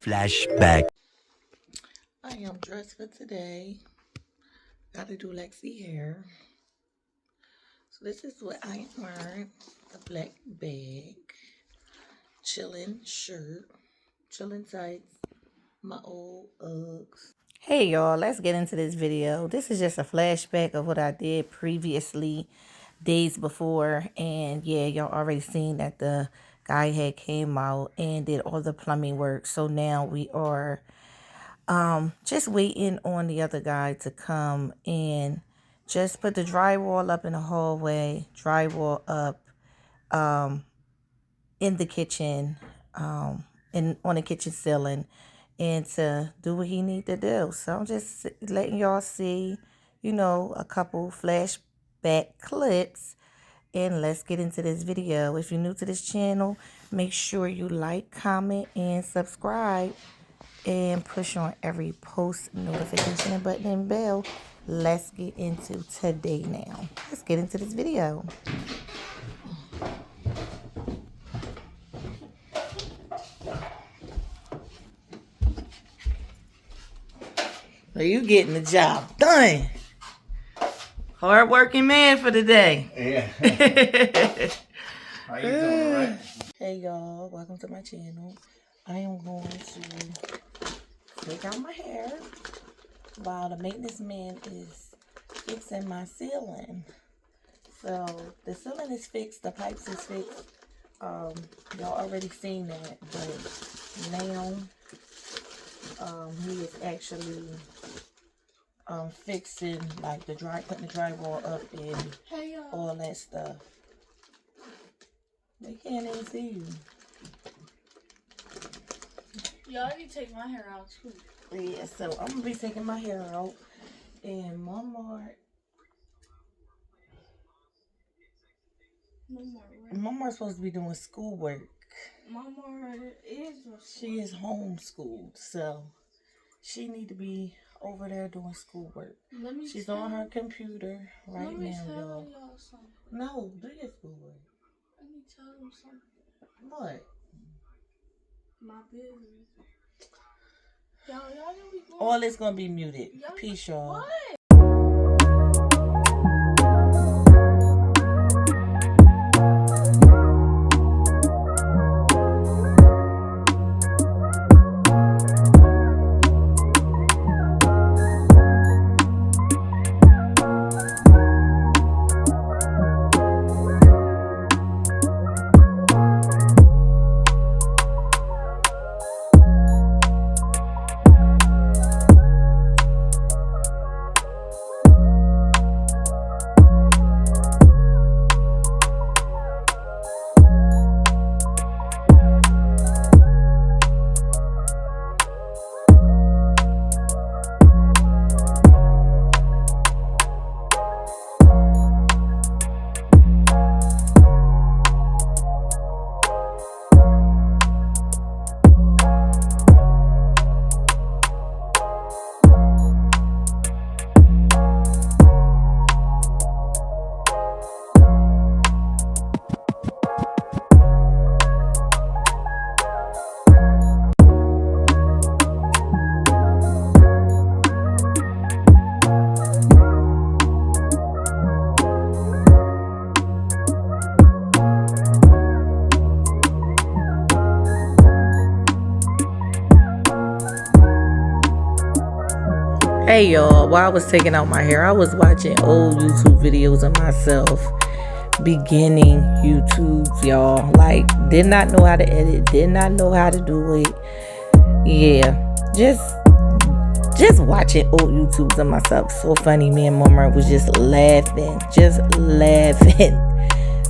Flashback. I am dressed for today. Got to do Lexi hair. So this is what I am wearing. A black bag. Chilling shirt. Chilling tights. My old Uggs. Hey y'all, let's get into this video. This is just a flashback of what I did previously, days before. And yeah, y'all already seen that the guy had came out and did all the plumbing work. So now we are just waiting on the other guy to come and just put the drywall up in the hallway, drywall up in the kitchen, and on the kitchen ceiling, and to do what he need to do. So I'm just letting y'all see, a couple flashback clips, and let's get into this video. If you're new to this channel, make sure you like, comment, and subscribe, and push on every post notification button and bell. Let's get into today now. Let's get into this video. Are you getting the job done? Hard-working man for the day. Yeah. How you doing, all right? Hey y'all, welcome to my channel. I am going to take out my hair while the maintenance man is fixing my ceiling. So the ceiling is fixed, the pipes is fixed. Y'all already seen that, but now he is actually fixing like putting the drywall up and all that stuff. They can't even see you. Y'all need to take my hair out too. Yeah, so I'm gonna be taking my hair out, and Mama's supposed to be doing schoolwork. Mama is. She is homeschooled, so she need to be over there doing schoolwork. She's on her computer right now, y'all. Let me tell y'all something. No, do your schoolwork. Let me tell them something. What? My business. Y'all gonna be going. All this gonna be muted. Peace, y'all. What? Hey y'all, while I was taking out my hair, I was watching old YouTube videos of myself beginning YouTube, y'all. Like, did not know how to edit, did not know how to do it. Yeah, just watching old YouTubes of myself. So funny. Me and Mama was just laughing.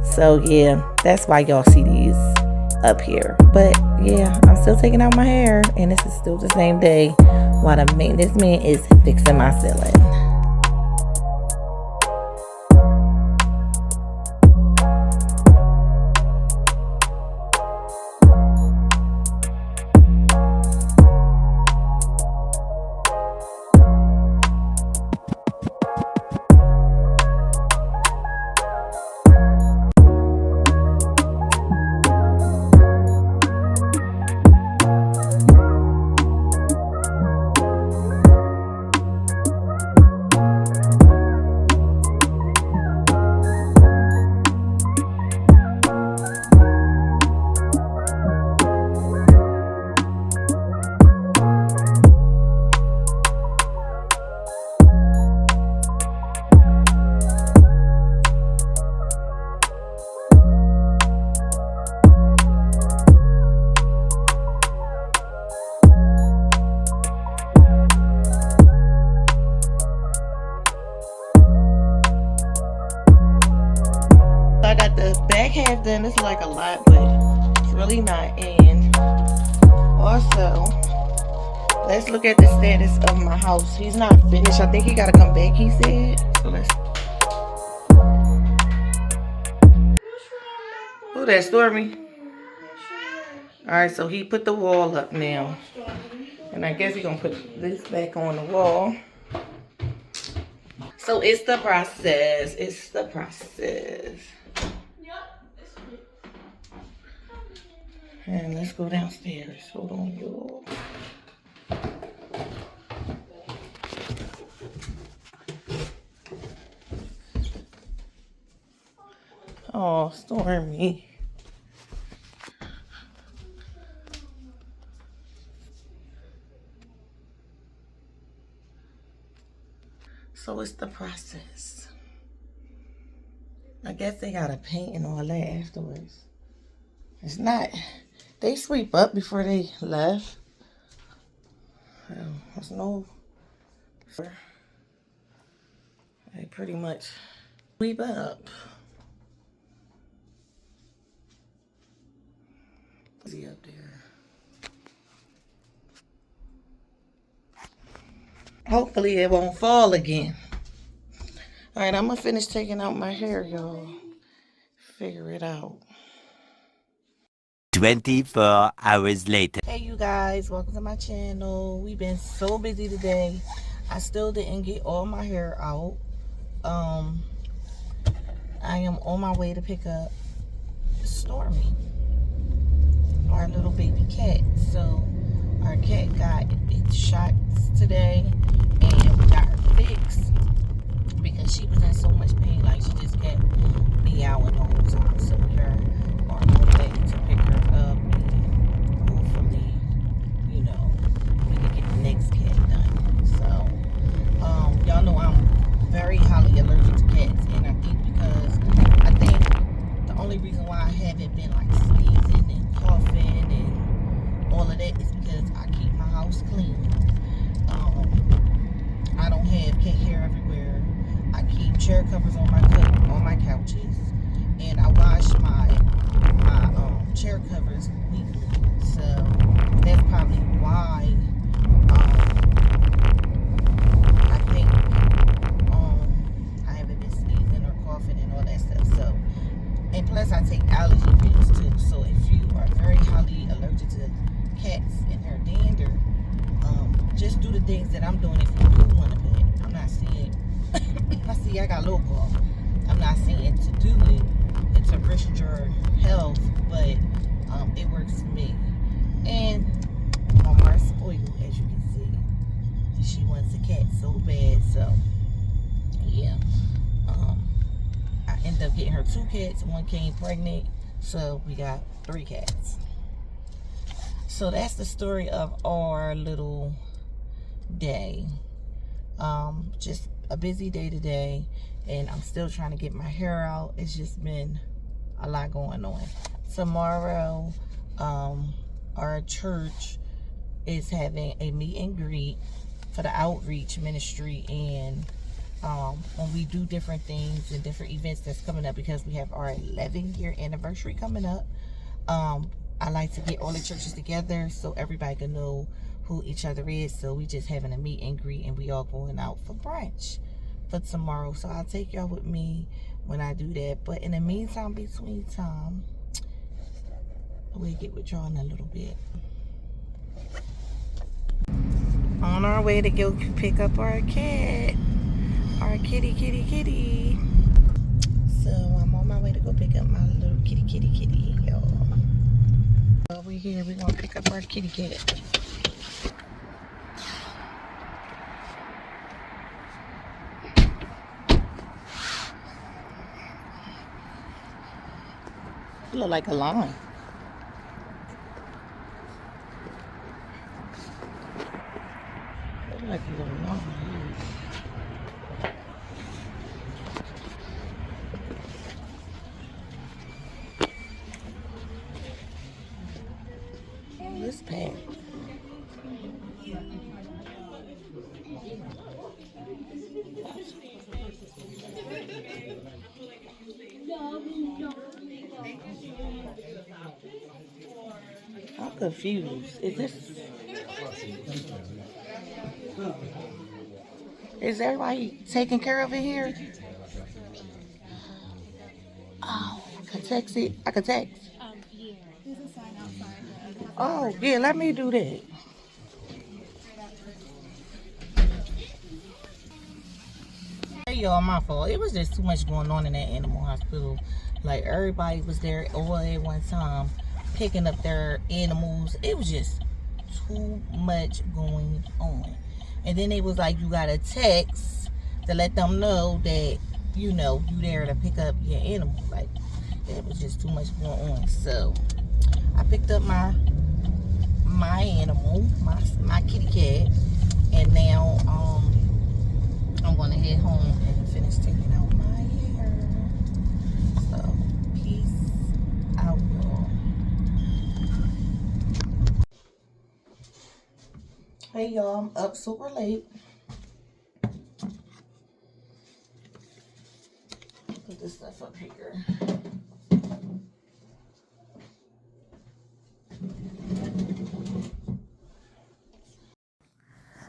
So yeah, that's why y'all see these up here. But yeah, I'm still taking out my hair, and this is still the same day while the maintenance man is fixing my ceiling. trying to like a lot, but it's really not. And also, let's look at the status of my house. He's not finished. I think he gotta come back, he said. So let's. Who that, Stormy? Alright, so he put the wall up now. And I guess he's gonna put this back on the wall. So it's the process. It's the process. And let's go downstairs. Hold on, y'all. Oh, Stormy. So it's the process. I guess they gotta paint and all that afterwards. It's not. They sweep up before they left. There's no. They pretty much sweep up. See up there. Hopefully it won't fall again. All right, I'm gonna finish taking out my hair, y'all. Figure it out. 24 hours later. Hey you guys, welcome to my channel. We've been so busy today. I still didn't get all my hair out. I am on my way to pick up Stormy, our little baby cat. So our cat got its shots today and we got her fixed because she was in so much pain, like she just kept meowing the whole time. So we are on our way to pick her up and hopefully, you know, we can get the next cat done. So y'all know I'm very highly allergic to cats, and I think the only reason why I haven't been like sneezing and coughing and all of that is because I keep my house clean. I don't have cat hair everywhere. I keep chair covers on my couches, and I wash my chair covers weekly. So that's probably why I think I haven't been sneezing or coughing and all that stuff. So, and plus I take allergy pills too. So if you are very highly allergic to cats and their dander, just do the things that I'm doing if you do want to pet. I'm not saying, I got low cough. I'm not saying to do it and to risk your health, but it works for me. And Mama's spoiled, as you can see. She wants a cat so bad, so yeah. I ended up getting her 2 cats. One came pregnant, so we got 3 cats. So that's the story of our little day. Just a busy day today, and I'm still trying to get my hair out. It's just been a lot going on. Tomorrow, our church is having a meet and greet for the outreach ministry, and when we do different things and different events that's coming up, because we have our 11-year anniversary coming up. I like to get all the churches together so everybody can know who each other is. So we just having a meet and greet, and we all going out for brunch for tomorrow. So I'll take y'all with me when I do that. But in the meantime, between time, we'll get with y'all in a little bit. On our way to go pick up our cat. Our kitty. So I'm on my way to go pick up my little kitty, y'all. Over here, we're gonna pick up our kitty cat. Look like a line. Look like a little line. This pack. confused. Is everybody taking care of it here? Oh, I can text it. I can text. Yeah. There's a sign outside. Oh, yeah, let me do that. Hey, y'all, my fault. It was just too much going on in that animal hospital. Like, everybody was there all at one time picking up their animals. It was just too much going on. And then it was like, you got a text to let them know that, you know, you there to pick up your animal. Like, it was just too much going on. So, I picked up my animal, my kitty cat. And now, I'm going to head home and finish taking out my hair. So, peace out, y'all. Hey, y'all, I'm up super late. Put this stuff up here.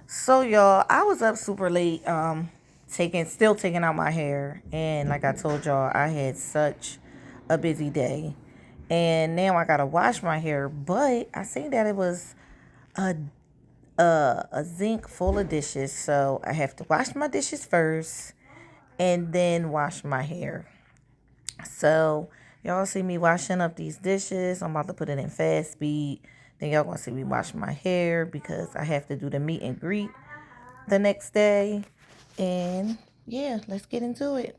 So, y'all, I was up super late, still taking out my hair. And like I told y'all, I had such a busy day. And now I gotta wash my hair. But I seen that it was a sink full of dishes, so I have to wash my dishes first and then wash my hair. So y'all see me washing up these dishes. I'm about to put it in fast speed. Then y'all gonna see me wash my hair because I have to do the meet and greet the next day. And yeah, let's get into it.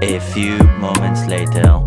A few moments later.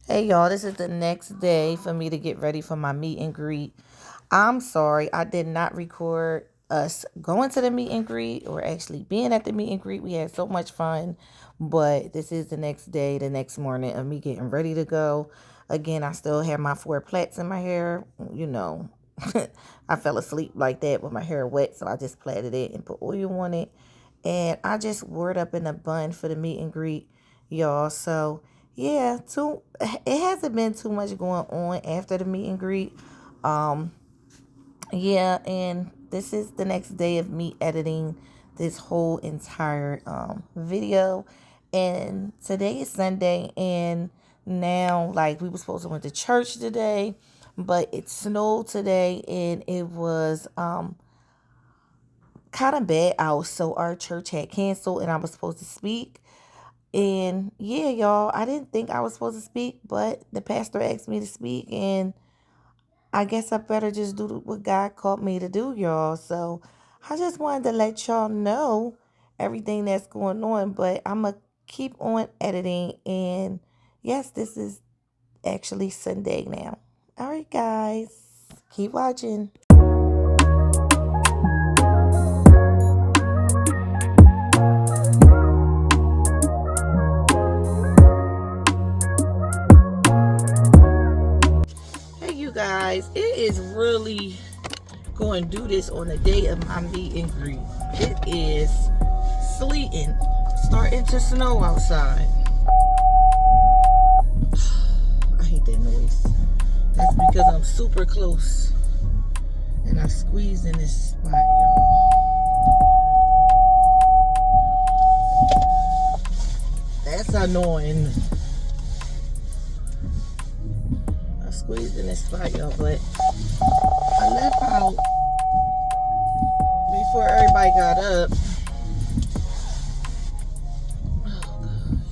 Hey y'all, this is the next day for me to get ready for my meet and greet. I'm sorry, I did not record us going to the meet and greet or actually being at the meet and greet. We had so much fun, but this is the next day, the next morning of me getting ready to go. Again, I still have my 4 plaits in my hair. You know, I fell asleep like that with my hair wet, so I just plaited it and put oil on it. And I just wore it up in a bun for the meet and greet, y'all. So yeah, it hasn't been too much going on after the meet and greet. Yeah, and this is the next day of me editing this whole entire video. And today is Sunday, and now like we were supposed to went to church today, but it snowed today and it was kind of bad out, so our church had canceled and I was supposed to speak. And yeah, y'all, I didn't think I was supposed to speak, but the pastor asked me to speak, and I guess I better just do what God called me to do, y'all. So I just wanted to let y'all know everything that's going on, but I'm going to keep on editing. And yes, this is actually Sunday now. All right, guys, keep watching. Guys, it is really going to do this on the day of my meet and greet. It is sleeting, starting to snow outside. I hate that noise. That's because I'm super close and I squeezed in this spot, y'all. That's annoying. Squeezed in this spot, y'all, but I left out before everybody got up. Oh gosh.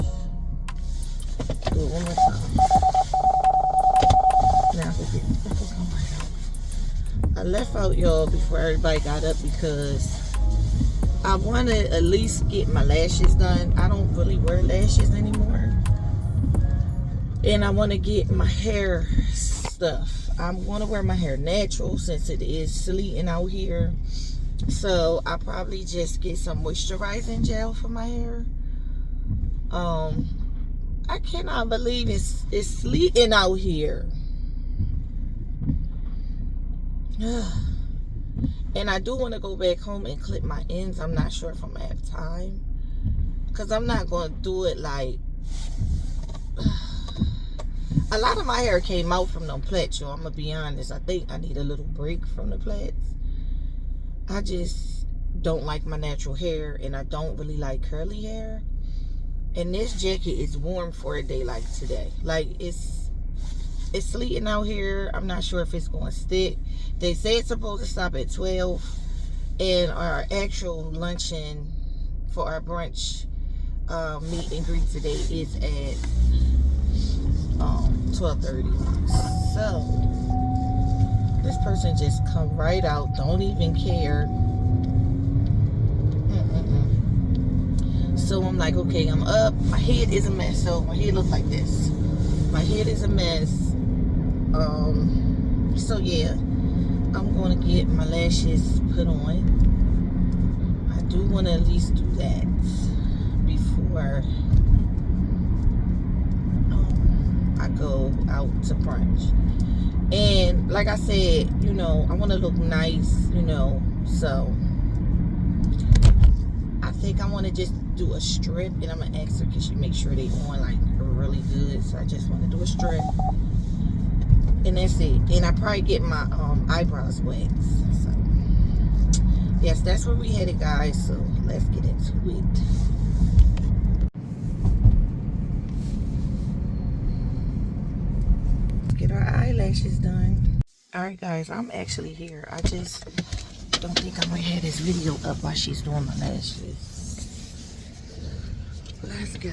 Do it one more time. Now I left out, y'all, before everybody got up because I want to at least get my lashes done. I don't really wear lashes anymore. And I want to get my hair stuff. I want to wear my hair natural since it is sleeting out here. So I probably just get some moisturizing gel for my hair. I cannot believe it's sleeting out here. And I do want to go back home and clip my ends. I'm not sure if I'm gonna have time, because I'm not going to do it like a lot of my hair came out from them plaits, y'all. I'm going to be honest. I think I need a little break from the plaits. I just don't like my natural hair, and I don't really like curly hair. And this jacket is warm for a day like today. Like, it's sleeting out here. I'm not sure if it's going to stick. They say it's supposed to stop at 12. And our actual luncheon for our brunch meet and greet today is at 12:30. So this person just come right out, don't even care. So I'm like, okay, I'm up. My head is a mess. So my head looks like this. My head is a mess. So yeah, I'm gonna get my lashes put on. I do want to at least do that before I go out to brunch. And like I said, you know, I want to look nice, you know, so I think I want to just do a strip, and I'm gonna ask her, can she make sure they on like really good. So I just want to do a strip, and that's it. And I probably get my eyebrows waxed. So yes, that's where we headed, guys. So let's get into it. Get our eyelashes done. Alright guys, I'm actually here. I just don't think I'm gonna have this video up while she's doing my lashes. Let's go.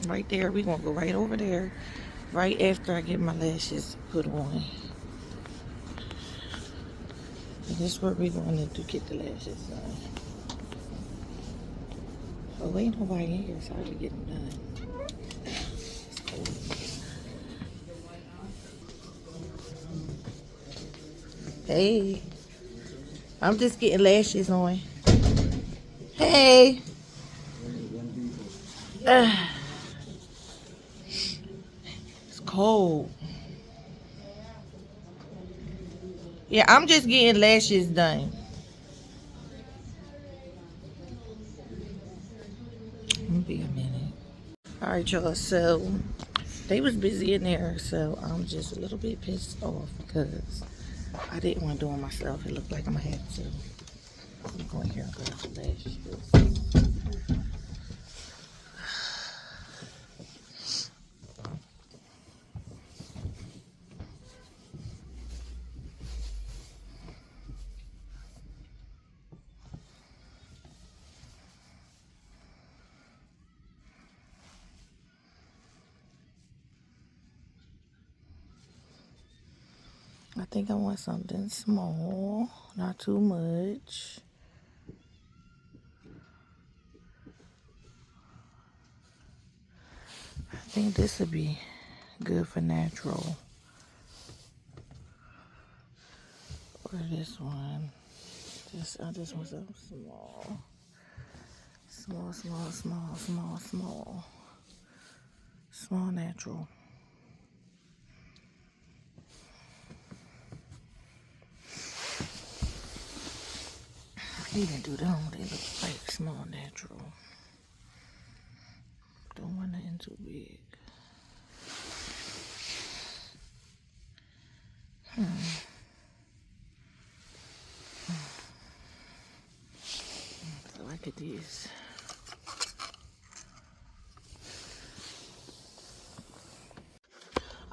Right there, we're gonna go right over there right after I get my lashes put on. And this is where we're going to get the lashes done. Oh, ain't nobody in here, so I can get them done. It's cold. Hey, I'm just getting lashes on. Hey. It's cold. Yeah, I'm just getting lashes done. It'll be a minute. All right, y'all. So they was busy in there, so I'm just a little bit pissed off because I didn't want to do it myself. It looked like I'm gonna have to. I'm going here and grab some lashes. I think I want something small, not too much. I think this would be good for natural. Or this one. I just want something small. Small, small, small, small, small. Small natural. I can even do them. They look like small natural. Don't want nothing too big. So I get these.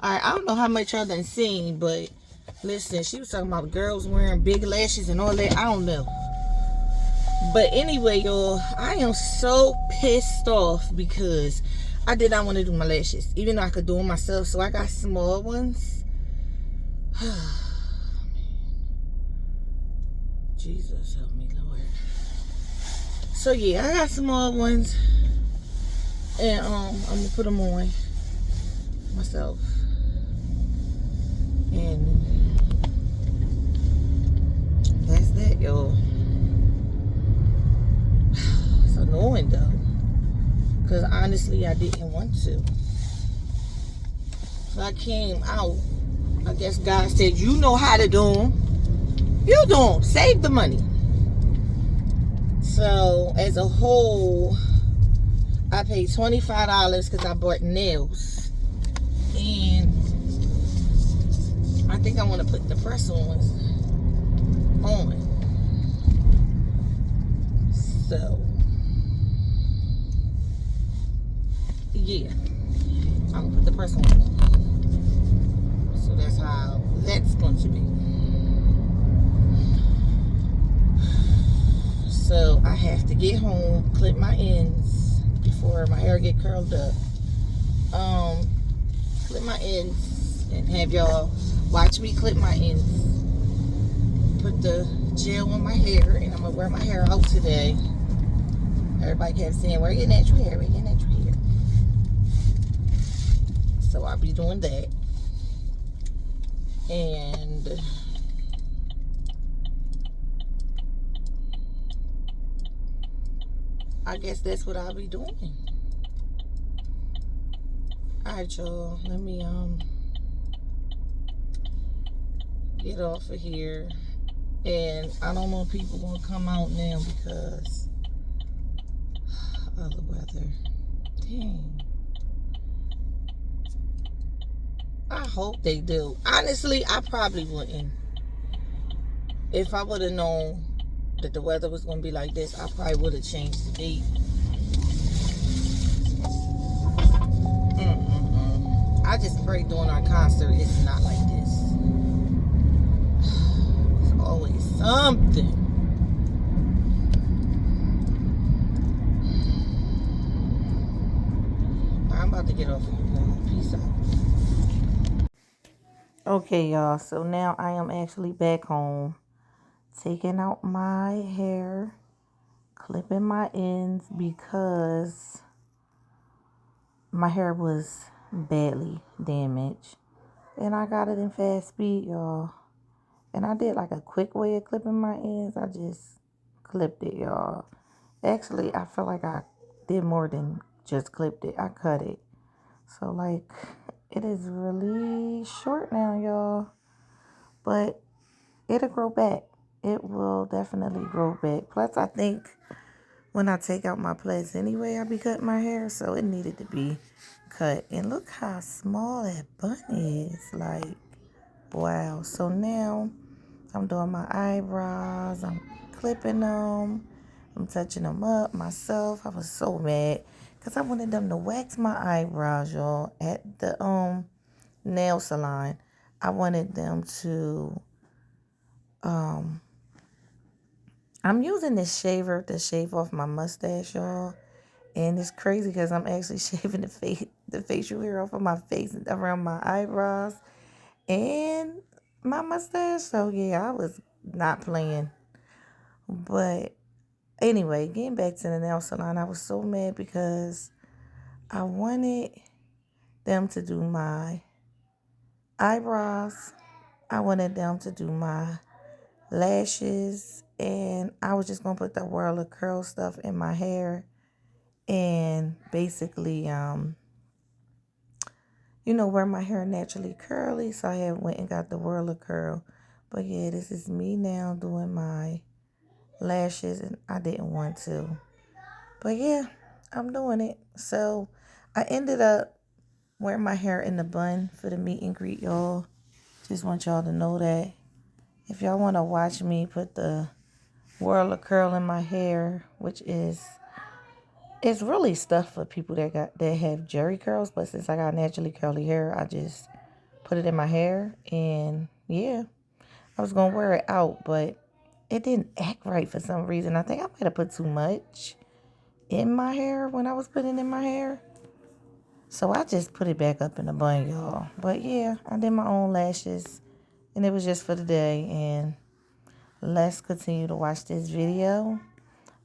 Alright, I don't know how much y'all done seen, but listen, she was talking about girls wearing big lashes and all that. I don't know. But anyway, y'all, I am so pissed off because I did not want to do my lashes, even though I could do them myself. So I got small ones. Jesus help me, Lord. So yeah, I got small ones, and I'm gonna put them on myself. And that's that, y'all. It's annoying though, because honestly I didn't want to. So I came out. I guess God said, you know how to do them. You do them. Save the money. So as a whole, I paid $25 because I bought nails. And I think I want to put the press-ons on. So, yeah. I'm going to put the press-ons on. So that's how that's going to be. So I have to get home, clip my ends before my hair get curled up. Clip my ends and have y'all watch me clip my ends. Put the gel on my hair, and I'm gonna wear my hair out today. Everybody kept saying, "Where your natural hair? Where your natural hair?" So I'll be doing that, and I guess that's what I'll be doing. Alright, y'all. Let me get off of here. And I don't know if people gonna come out now because of the weather. Dang. I hope they do. Honestly, I probably wouldn't. If I would have known that the weather was gonna be like this, I probably would have changed the date. I just pray during our concert it's not like this. It's always something. I'm about to get off of here. Peace out. Okay, y'all. So now I am actually back home, taking out my hair, clipping my ends because my hair was badly damaged. And I got it in fast speed, y'all. And I did like a quick way of clipping my ends. I just clipped it, y'all. Actually, I feel like I did more than just clipped it. I cut it. So, like, it is really short now, y'all. But it'll grow back. It will definitely grow back. Plus, I think when I take out my plaits anyway, I'll be cutting my hair. So, it needed to be cut. And look how small that bun is. Like, wow. So, now I'm doing my eyebrows. I'm clipping them. I'm touching them up myself. I was so mad because I wanted them to wax my eyebrows, y'all, at the nail salon. I wanted them to I'm using this shaver to shave off my mustache, y'all. And it's crazy because I'm actually shaving the facial hair off of my face around my eyebrows and my mustache. So yeah, I was not playing. But anyway, getting back to the nail salon, I was so mad because I wanted them to do my eyebrows. I wanted them to do my lashes. And I was just going to put the Whirl of Curl stuff in my hair. And basically, wear my hair naturally curly. So I had went and got the Whirl of Curl. But yeah, this is me now doing my lashes. And I didn't want to. But yeah, I'm doing it. So I ended up wearing my hair in the bun for the meet and greet, y'all. Just want y'all to know that. If y'all want to watch me put the Whirl of Curl in my hair, which is, it's really stuff for people that have jerry curls. But since I got naturally curly hair, I just put it in my hair. And yeah, I was going to wear it out, but it didn't act right for some reason. I think I might have put too much in my hair when I was putting it in my hair. So I just put it back up in the bun, y'all. But yeah, I did my own lashes. And it was just for the day. And let's continue to watch this video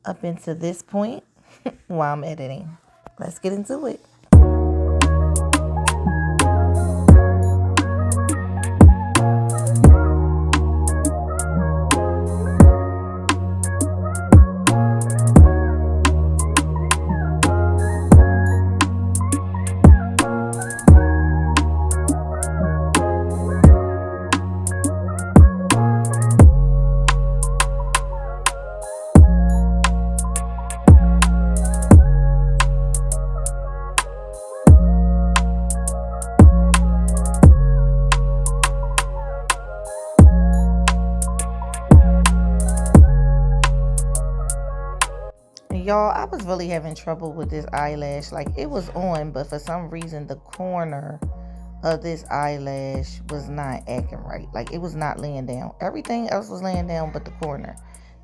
up into this point while I'm editing. Let's get into it. Y'all, I was really having trouble with this eyelash. Like, it was on, but for some reason, the corner of this eyelash was not acting right. Like, it was not laying down. Everything else was laying down but the corner.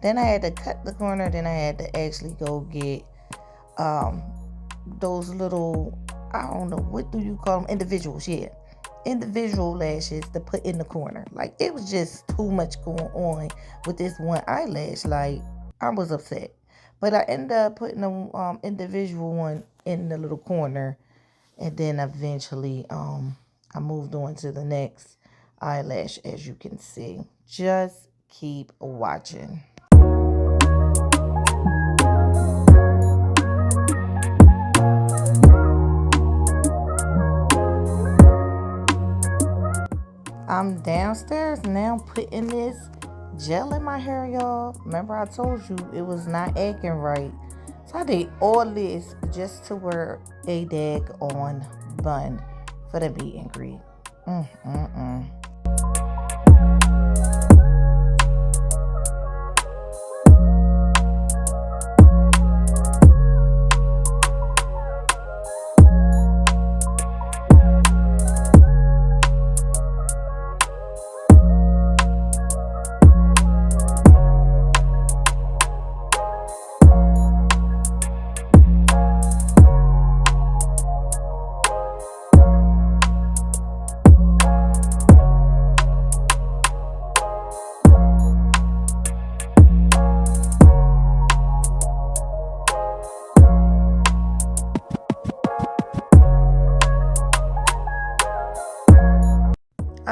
Then I had to cut the corner. Then I had to actually go get those little, I don't know, what do you call them? Individuals, yeah. Individual lashes to put in the corner. Like, it was just too much going on with this one eyelash. Like, I was upset. But I ended up putting the individual one in the little corner. And then eventually I moved on to the next eyelash, as you can see. Just keep watching. I'm downstairs now putting this gel in my hair, y'all. Remember I told you it was not acting right. So I did all this just to wear a daggone bun for the meet and greet.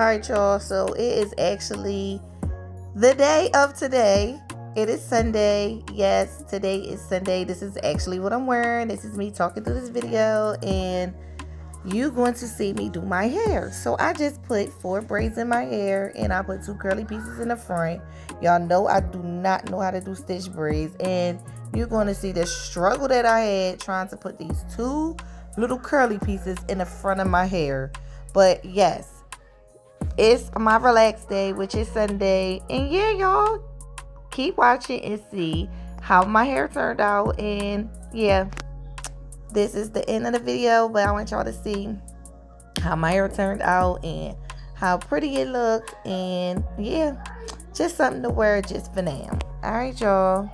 Alright, y'all, so it is actually the day of today. It is Sunday. Yes, today is Sunday. This is actually what I'm wearing. This is me talking through this video, and you're going to see me do my hair. So I just put 4 braids in my hair, and I put 2 curly pieces in the front. Y'all know I do not know how to do stitch braids, and you're going to see the struggle that I had trying to put these 2 little curly pieces in the front of my hair. But yes, it's my relaxed day, which is Sunday, and yeah, y'all, keep watching and see how my hair turned out. And yeah, this is the end of the video, but I want y'all to see how my hair turned out and how pretty it looked. And yeah, just something to wear just for now. All right, y'all.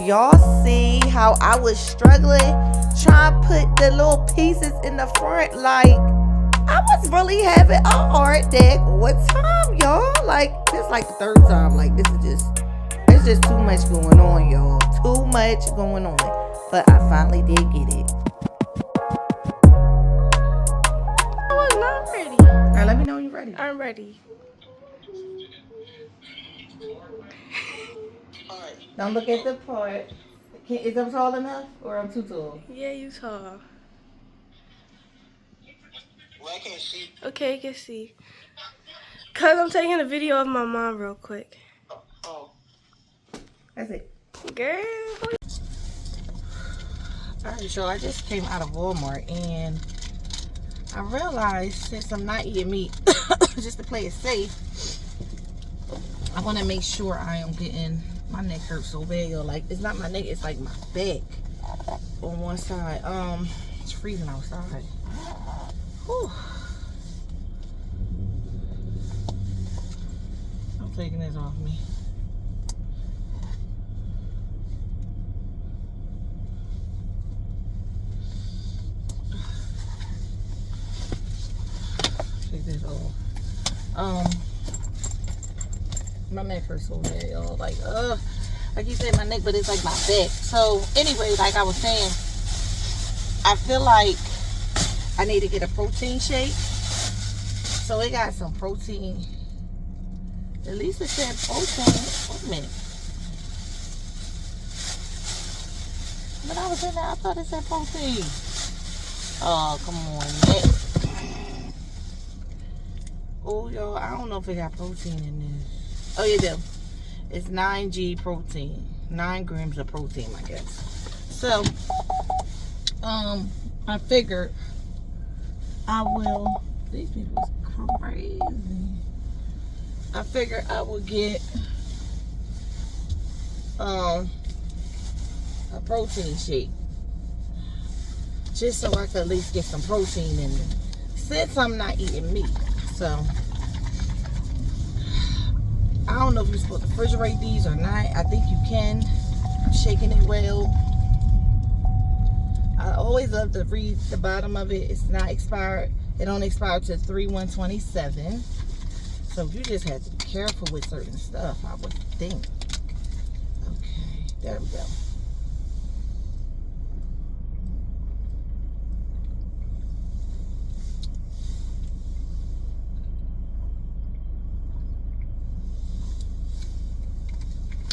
Y'all see how I was struggling trying to put the little pieces in the front? Like, I was really having a hard day. What time, y'all? Like, this like the 3rd time. Like, it's just too much going on, y'all. Too much going on. But I finally did get it. I was not ready. All right, let me know when you're ready. I'm ready. Don't look at the part. Is I'm tall enough or I'm too tall? Yeah, you tall. Well, I can't see. Okay, you can see. Cause I'm taking a video of my mom real quick. Oh. That's it. Girl. Alright, so I just came out of Walmart and I realized since I'm not eating meat, just to play it safe, I want to make sure I am getting, my neck hurts so bad, yo. Like, it's not my neck, it's like my back on one side. It's freezing outside. Whew. I'm taking this off me. Take this off. My neck hurts so bad, y'all. Like, I keep saying my neck, but it's like my back. So, anyway, like I was saying, I feel like I need to get a protein shake. So, it got some protein. At least it said protein. Wait a minute. When I was in there, I thought it said protein. Oh, come on, neck. Oh, y'all, I don't know if it got protein in this. Oh, you do. It's 9G protein. 9 grams of protein, I guess. So, I figured I will. These people is crazy. I figured I would get a protein shake. Just so I could at least get some protein in it. Since I'm not eating meat. So, I don't know if you're supposed to refrigerate these or not. I think you can. I'm shaking it well. I always love to read the bottom of it. It's not expired. It don't expire to 3/1/27. So you just have to be careful with certain stuff, I would think. Okay, there we go.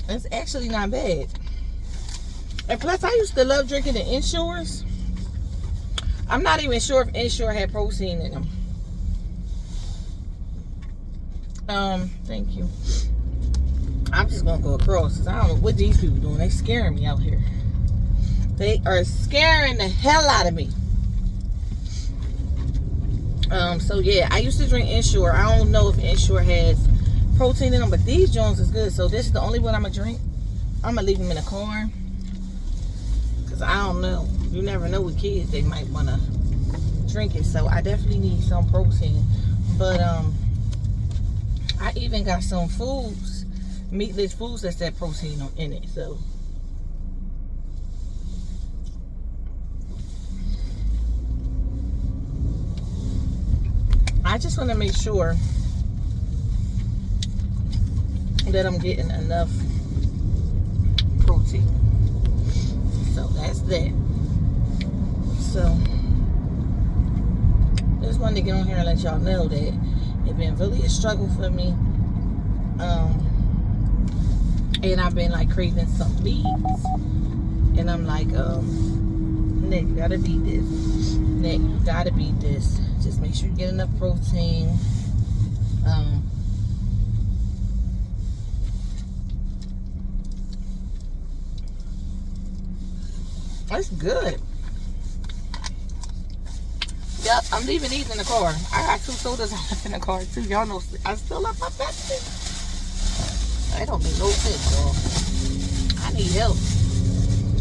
It's actually not bad. And plus, I used to love drinking the Ensures. I'm not even sure if Ensure had protein in them. Thank you. I'm just gonna go across because I don't know what these people doing. They scaring me out here. They are scaring the hell out of me. So yeah, I used to drink Ensure. I don't know if Ensure has protein in them, but these joints is good. So this is the only one I'm gonna drink. I'm gonna leave them in the car because I don't know. You never know with kids, they might wanna drink it. So I definitely need some protein. But I even got some foods, meatless foods that said protein in it. So I just want to make sure that I'm getting enough protein. So that's that. So just wanted to get on here and let y'all know that it's been really a struggle for me. And I've been like craving some meats. And I'm like, Nick, you gotta beat this. Nick, you gotta beat this. Just make sure you get enough protein. It's good. Yep, I'm leaving these in the car. I got 2 sodas I left in the car too. Y'all know I still left my Pepsi. That don't make no sense, y'all. I need help.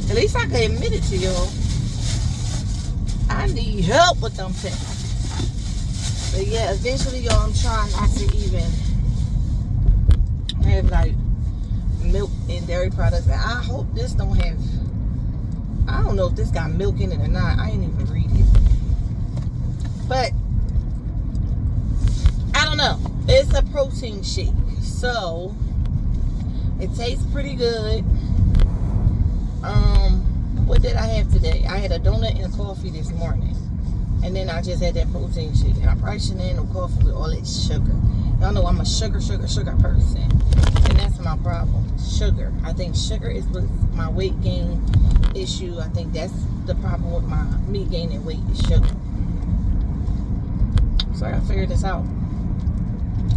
At least I can admit it to y'all. I need help with them things. But yeah, eventually, y'all, I'm trying not to even have like milk and dairy products. And I hope this don't have, I don't know if this got milk in it or not. I ain't even read it. But I don't know. It's a protein shake. So it tastes pretty good. What did I have today? I had a donut and a coffee this morning. And then I just had that protein shake. And I probably shouldn't have no coffee with all that sugar. Y'all know I'm a sugar person. And that's my problem. Sugar. I think sugar is my weight gain issue. I think that's the problem with me gaining weight is sugar. So I gotta figure this out.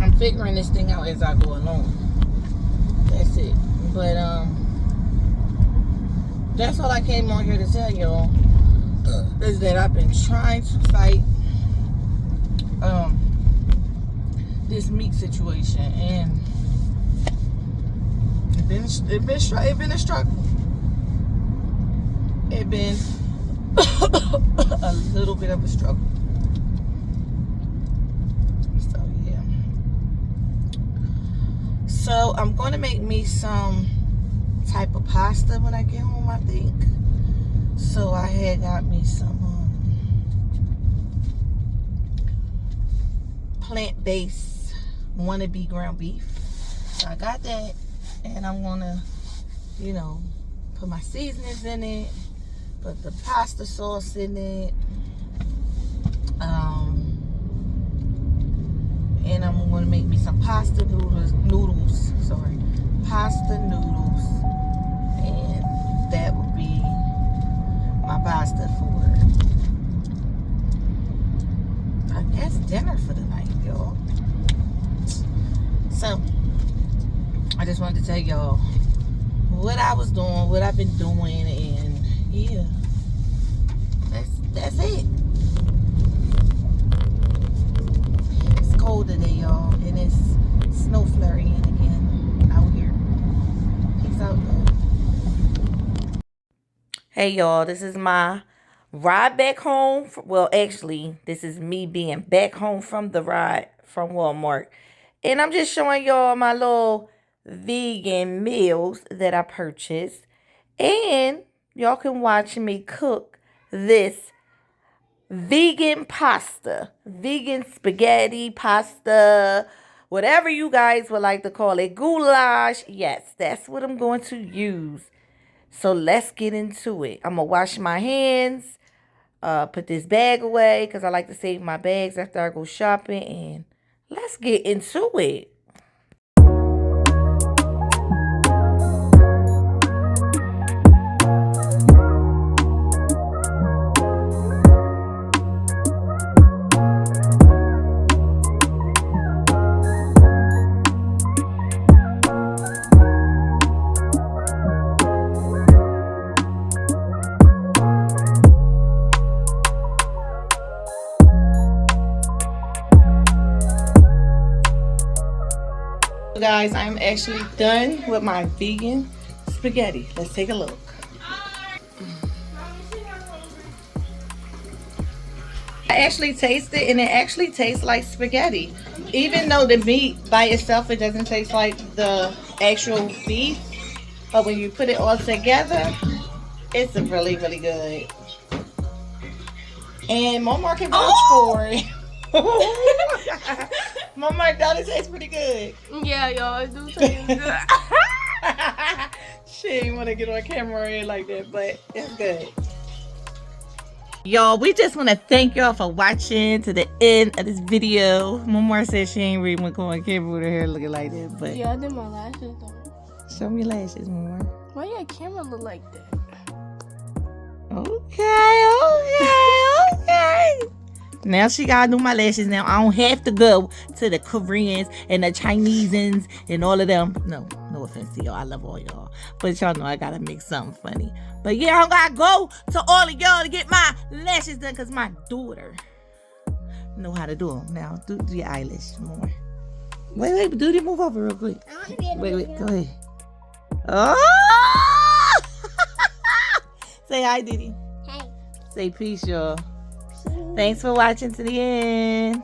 I'm figuring this thing out as I go along. That's it. But that's all I came on here to tell y'all. Is that I've been trying to fight this meat situation, and it's been a struggle. It been a little bit of a struggle. So yeah. So I'm going to make me some type of pasta when I get home, I think. So I had got me some plant-based wannabe ground beef. So I got that, and I'm gonna, you know, put my seasonings in it, put the pasta sauce in it, and I'm gonna make me some pasta noodles, and that would be my pasta for, I guess, dinner for the night, y'all. So I just wanted to tell y'all what I was doing, what I've been doing, and yeah, that's it. It's cold today, y'all, and it's snow flurrying again out here. Peace out, y'all. Hey y'all, this is my ride back home. Well, actually, this is me being back home from the ride from Walmart. And I'm just showing y'all my little vegan meals that I purchased. And y'all can watch me cook this vegan pasta, vegan spaghetti pasta, whatever you guys would like to call it. Goulash. Yes, that's what I'm going to use. So let's get into it. I'm going to wash my hands, put this bag away because I like to save my bags after I go shopping, and let's get into it. guys, I'm actually done with my vegan spaghetti. Let's take a look. I actually taste it, and it actually tastes like spaghetti. Even though the meat by itself, it doesn't taste like the actual beef. But when you put it all together, it's really, really good. And Momar can vouch for it. Momar, that tastes pretty good. Yeah, y'all, it do taste good. She didn't want to get on camera like that, but it's good. Y'all, we just want to thank y'all for watching to the end of this video. Momar said she ain't really want to go on camera with her hair looking like that, but Yeah, I did my lashes though. show me lashes, Momar. Why your camera look like that? Okay. Now she gotta do my lashes. Now I don't have to go to the Koreans and the Chinesans and all of them. No offense to y'all. I love all y'all. But y'all know I gotta make something funny. But yeah, I gotta go to all of y'all to get my lashes done because my daughter know how to do them. Now, do your eyelash more. Wait, Duty, move over real quick. I want to be in the Wait, video. go ahead. Oh! Say hi, Diddy. Hey. Say peace, y'all. Thanks for watching to the end.